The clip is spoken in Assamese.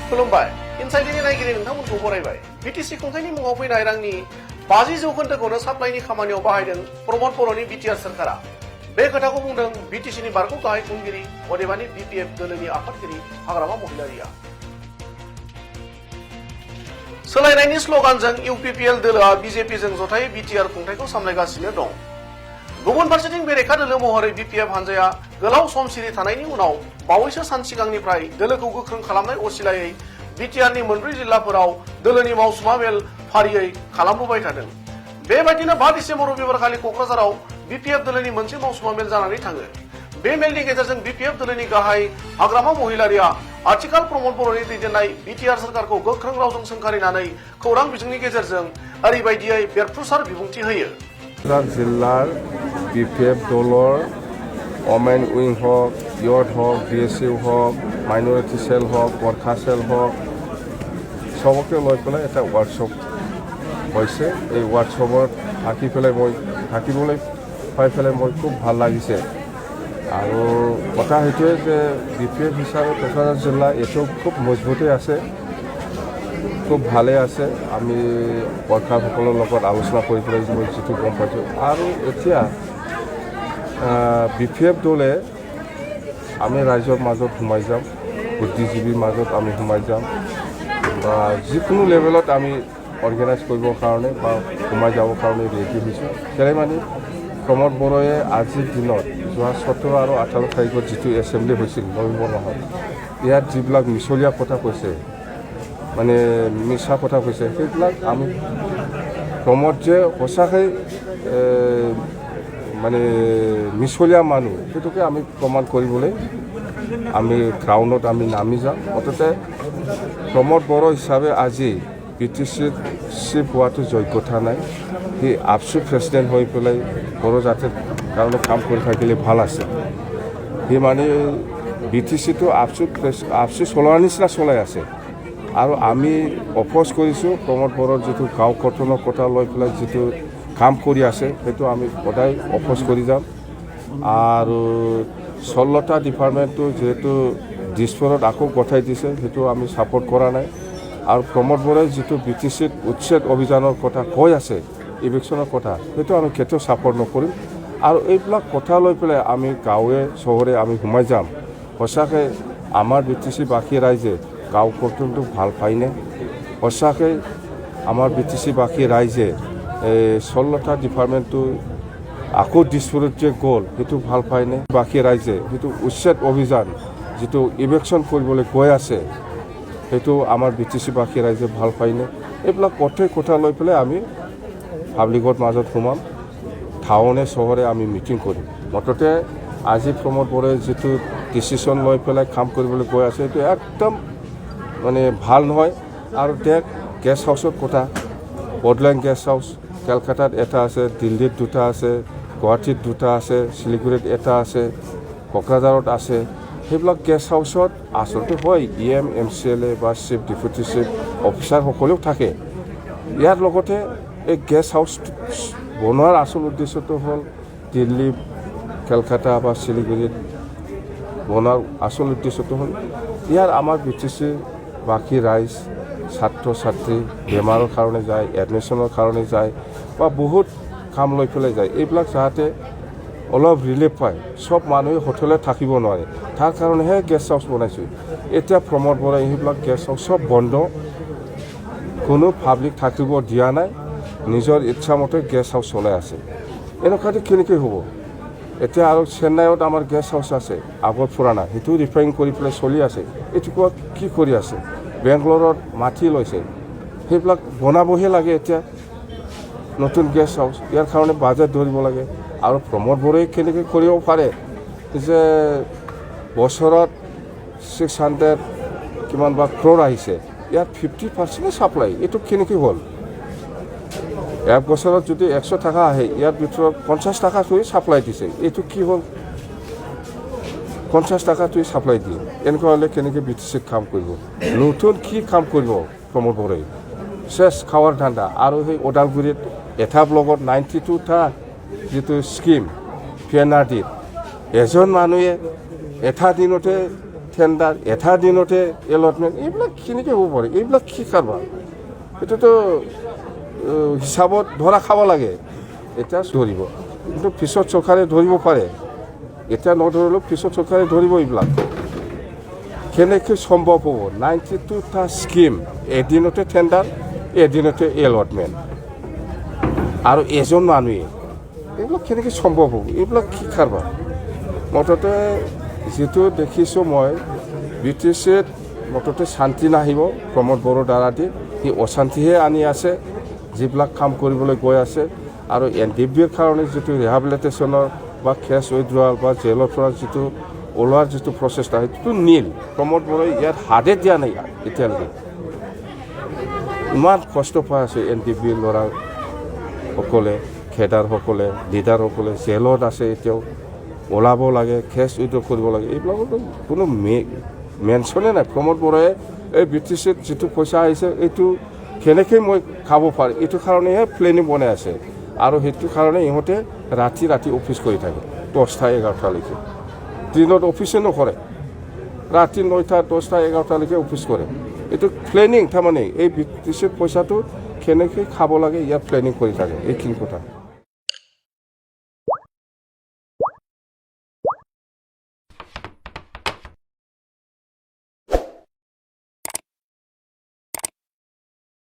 खुलुमबाय इनसाइडनि नायगिरि नोंथांमोनखौ बरायबाय बिटिसि खुंथायनि मुङाव फैनाय रांनि 50 जौखोन्दोखौनो साप्लाइनि खामानियाव बाहायदों प्रमद बर'नि बिटिआर सोरखारा बे खोथाखौ बुंदों बिटिसिनि बारग' गाहाय खुंगिरि अदेबानि बिपिएफ दोलोनि आफादगिरि हाग्रामा महिलारिया सोलायनायनि स्ल'गानजों इउपिपिएल दोलोआ बिजेपिजों जथायै बिटिआर खुंथायखौ सामलायगासिनो दं गुबुन फारसेथिं बेरेखा दोलो महरै बिपिएफ हानजाया गोलाव सम सिरि थानायनि उनाव बावैसो सान सिगांनिफ्राय दोलोखौ गोख्रों खालामनाय असिलायै बिटिआरनि मोनब्रै जिल्लाफोराव दोलोनि मावसुमा मेल फारियै खालामबोबाय थादों बेबायदिनो 5 डिसेम्बर रबिबारखालि क'क्राझाराव बिपिएफ दोलोनि मोनसे मावसुमा मेल जानानै थाङो बे मेलनि गेजेरजों बिपिएफ दोलोनि गाहाय हाग्रामा महिलारिया आथिखाल प्रमद बर'नि दैदेननाय बिटिआर सोरखारखौ गोख्रों रावजों सोंखारिनानै खौरां बिजोंनि गेजेरजों ओरैबायदियै बेरफ्रुसार बिबुंथि होयो जिल्लार बिपिएफ दলৰ ওমেন উইং হওক ইয়থ হওক বিএছইউ হওক মাইনৰিটি চেল হওক বৰ্ষা চেল হওক চবকে লৈ পেলাই এটা ৱৰ্কশ্বপ হৈছে এই ৱৰ্কশ্বপত থাকিবলৈ পাই পেলাই মই খুব ভাল লাগিছে আৰু কথা সেইটোৱে যে বিপিএফ হিচাপে কোকৰাঝাৰ জিলা এইটো খুব মজবুতেই আছে খুব ভালে আছে আমি বৰ্ষাসকলৰ লগত আলোচনা কৰি পেলাই মই যিটো গম পাইছোঁ আৰু এতিয়া বিপিএফ দলে আমি ৰাইজৰ মাজত সোমাই যাম বুদ্ধিজীৱীৰ মাজত আমি সোমাই যাম বা যিকোনো লেভেলত আমি অৰ্গেনাইজ কৰিবৰ কাৰণে বা সোমাই যাবৰ কাৰণে ৰেডি হৈছোঁ কেলে মানে প্ৰমদ বৰয়ে আজিৰ দিনত যোৱা 17 আৰু 18 তাৰিখত যিটো এছেম্বলি হৈছিল নৱেম্বৰ মাহত ইয়াত যিবিলাক মিছলীয়া কথা কৈছে মানে মিছা কথা কৈছে সেইবিলাক আমি প্ৰমদ যে সঁচাকৈ মানে মিছলীয়া মানুহ সেইটোকে আমি প্ৰমাণ কৰিবলৈ আমি গ্ৰাউণ্ডত আমি নামি যাম মুঠতে প্ৰমদ বড়ো হিচাপে আজি বিটিচিত চিফ হোৱাটো যোগ্যতা নাই সি আপচু প্ৰেচিডেণ্ট হৈ পেলাই বড়ো জাতিৰ কাৰণে কাম কৰি থাকিলে ভাল আছে সি মানে বিটিচিটো আপচু চলোৱাৰ নিচিনা চলাই আছে আৰু আমি অপ'জ কৰিছোঁ প্ৰমদ বড়োৰ যিটো গাঁও গঠনৰ কথা লৈ পেলাই যিটো কাম কৰি আছে সেইটো আমি সদায় অপ'জ কৰি যাম আৰু 16টা ডিপাৰ্টমেণ্টটো যিহেতু দিছপুৰত আকৌ গঠাই দিছে সেইটো আমি ছাপোৰ্ট কৰা নাই আৰু প্ৰমদ বড়োই যিটো বিটিচিত উচ্ছেদ অভিযানৰ কথা কৈ আছে ইভিকশ্যনৰ কথা সেইটো আমি কেতিয়াও ছাপোৰ্ট নকৰিম আৰু এইবিলাক কথা লৈ পেলাই আমি গাঁৱে চহৰে আমি সোমাই যাম সঁচাকৈ আমাৰ বিটিচি বাকী ৰাইজে গাঁও গঠনটো ভাল পায়নে সঁচাকৈ আমাৰ বিটিচি বাকী ৰাইজে 16টা ডিপাৰ্টমেণ্টটো আকৌ দিছপুৰত যে গ'ল সেইটো ভাল পায়নে বাকী ৰাইজে সেইটো উচ্ছেদ অভিযান যিটো ইভিকশ্যন কৰিবলৈ গৈ আছে সেইটো আমাৰ বিটিচি বাকী ৰাইজে ভাল পায়নে এইবিলাক প্ৰত্যেক কথা লৈ পেলাই আমি পাব্লিকৰ মাজত সোমাম টাউনে চহৰে আমি মিটিং কৰিম মুঠতে আজি প্ৰমদ বড়োয়ে যিটো ডিচিশ্যন লৈ পেলাই কাম কৰিবলৈ গৈ আছে সেইটো একদম মানে ভাল নহয় আৰু তেওঁক গেষ্ট হাউচৰ কথা বডলেণ্ড গেষ্ট হাউচ কলকাতাত এটা আছে দিল্লীত দুটা আছে গুৱাহাটীত দুটা আছে শিলিগুৰিত এটা আছে কোকৰাঝাৰত আছে সেইবিলাক গেষ্ট হাউচত আচলতে হয় EM MCLA বা চিফ ডেপুটি চিফ অফিচাৰসকলেও থাকে ইয়াৰ লগতে এই গেষ্ট হাউচ বনোৱাৰ আচল উদ্দেশ্যটো হ'ল দিল্লী কলকাতা বা শিলিগুৰিত বনোৱাৰ আচল উদ্দেশ্যটো হ'ল ইয়াৰ আমাৰ বিটিচি বাকী ৰাইজ ছাত্ৰ ছাত্ৰী বেমাৰৰ কাৰণে যায় এডমিশ্যনৰ কাৰণে যায় বা বহুত কাম লৈ পেলাই যায় এইবিলাক যাতে অলপ ৰিলিফ পায় সব মানুহে হোটেলত থাকিব নোৱাৰে তাৰ কাৰণেহে গেষ্ট হাউচ বনাইছোঁ এতিয়া প্ৰমদ বড়োই সেইবিলাক গেষ্ট হাউচ সব বন্ধ কোনো পাব্লিক থাকিব দিয়া নাই নিজৰ ইচ্ছামতে গেষ্ট হাউচ চলাই আছে এনেকুৱাটো কেনেকৈ হ'ব এতিয়া আৰু চেন্নাইত আমাৰ গেষ্ট হাউচ আছে আগৰ পুৰণা সেইটো ৰিপেয়াৰিং কৰি পেলাই চলি আছে এইটো কি কৰি আছে বেংগলোৰত মাটি লৈছে সেইবিলাক বনাবহে লাগে এতিয়া নতুন গেষ্ট হাউচ ইয়াৰ কাৰণে বাজেট ধৰিব লাগে আৰু প্ৰমদ বড়োই কেনেকৈ কৰিব পাৰে যে বছৰত 600 কিমান বা ক্ৰ'ৰ আহিছে ইয়াত 50% ছাপ্লাই এইটো কেনেকৈ হ'ল এক বছৰত যদি 100 টকা আহে ইয়াৰ ভিতৰত 50 টকাটোৱে ছাপ্লাই দিছে এইটো কি হ'ল 50 টকাটোৱে ছাপ্লাই দিয়ে এনেকুৱা হ'লে কেনেকৈ বিটিচিত কাম কৰিব নতুন কি কাম কৰিব প্ৰমদ বড়োই শেষ খাৱাৰ ধান্দা আৰু সেই ওদালগুৰিত এটা ব্লকত 92টা যিটো স্কিম PNRDত এজন মানুহে এটা দিনতে টেণ্ডাৰ এটা দিনতে এলটমেণ্ট এইবিলাক কেনেকৈ হ'ব পাৰে এইবিলাক কি কাৰবাৰ এইটোতো হিচাপত ধৰা খাব লাগে এতিয়া ধৰিব কিন্তু পিছত চৰকাৰে ধৰিব পাৰে এতিয়া নধৰিলেও পিছত চৰকাৰে ধৰিব এইবিলাক কেনেকৈ সম্ভৱ হ'ব 92টা স্কিম এদিনতে টেণ্ডাৰ এদিনতে এলটমেণ্ট আৰু এজন মানুহে এইবিলাক কেনেকৈ সম্ভৱ হ'ব এইবিলাক কি কাৰবাৰ মুঠতে যিটো দেখিছোঁ মই BTCত মুঠতে শান্তি নাহিব প্ৰমোদ বড়োৰ দ্বাৰা দি সি অশান্তিহে আনি আছে যিবিলাক কাম কৰিবলৈ গৈ আছে আৰু NDBৰ কাৰণে যিটো ৰিহেবিলিটেশ্যনৰ বা কেছ উইথড্ৰৱাল বা জেলৰ পৰা যিটো ওলোৱাৰ যিটো প্ৰচেষ্টা সেইটোতো নীল প্ৰমোদ বড়োই ইয়াত হাতে দিয়া নাই এতিয়ালৈকে ইমান কষ্ট পাই আছে NDBৰ ল'ৰাসকলে খেদাৰসকলে লিডাৰসকলে জেলত আছে এতিয়াও ওলাব লাগে কেছ উইথড্ৰ কৰিব লাগে এইবিলাকতো কোনো মেনশ্যনে নাই প্ৰমোদ বড়োৱে এই BTCত যিটো পইচা আহিছে এইটো কেনেকৈ মই খাব পাৰোঁ এইটো কাৰণেহে প্লেনিং বনাই আছে আৰু সেইটো কাৰণে ইহঁতে ৰাতি ৰাতি অফিচ কৰি থাকে 10টা 11টালৈকে দিনত অফিচে নকৰে ৰাতি 9টা 10টা 11টালৈকে অফিচ কৰে এইটো প্লেনিং তাৰমানে এই BTCত পইচাটো কেনেকৈ খাব লাগে ইয়াৰ প্লেনিং কৰি থাকে এইখিনি কথা